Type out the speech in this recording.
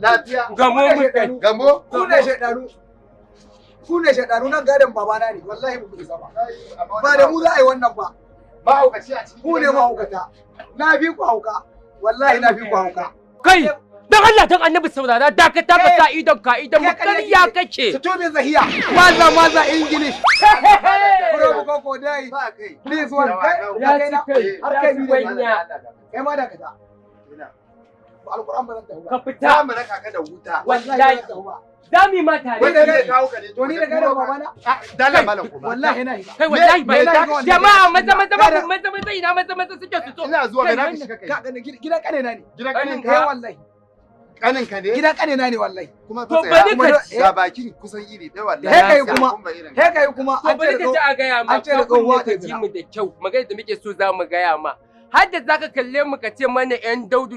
Lafiya. Gamo. Ku ne shaɗanu nan gadon babana ne, wallahi ba ku isa ba. Ba da mu za a yi wannan ba. Mahaukaci a cikin Ku ne mahaukata. Na fi ku hauka. Wallahi na fi ku hauka. Kai, dan Allah dan Annabi saurara dakata ka sa idon ka idan makariya kake. Su tobe zahiya. Maza English. Bro ko ko dai. ba kai. Please one. Ya ci kai. Har kai ni Wanya. Kai ma da kaza. Alquran ba zan tafi ba. Ka fita. Ta mu raka ka da wuta. Wallahi. Dami ma tare. Wanda zai kawo ka ne. To ni da gadon babana. Dala malam kuma. Wallahi na yi. Kai wallahi ba da jama'a maza ina suke su so. Ina zuwa ga na shiga kai. Gidan kanena ne. Gidan kanin Kai ka. wallahi. Kanin ka ne. Gidan kanena ne wallahi. Kuma To fa bari ka ga bakin kusan iri ɗaya wallahi. He kai kuma To bari ka ji a gaya ma an ce da ka tsohuwa ka ta ji mu da kyau magana da muke so za mu gaya ma har da zaka kalle mu ka ce mana yan daudu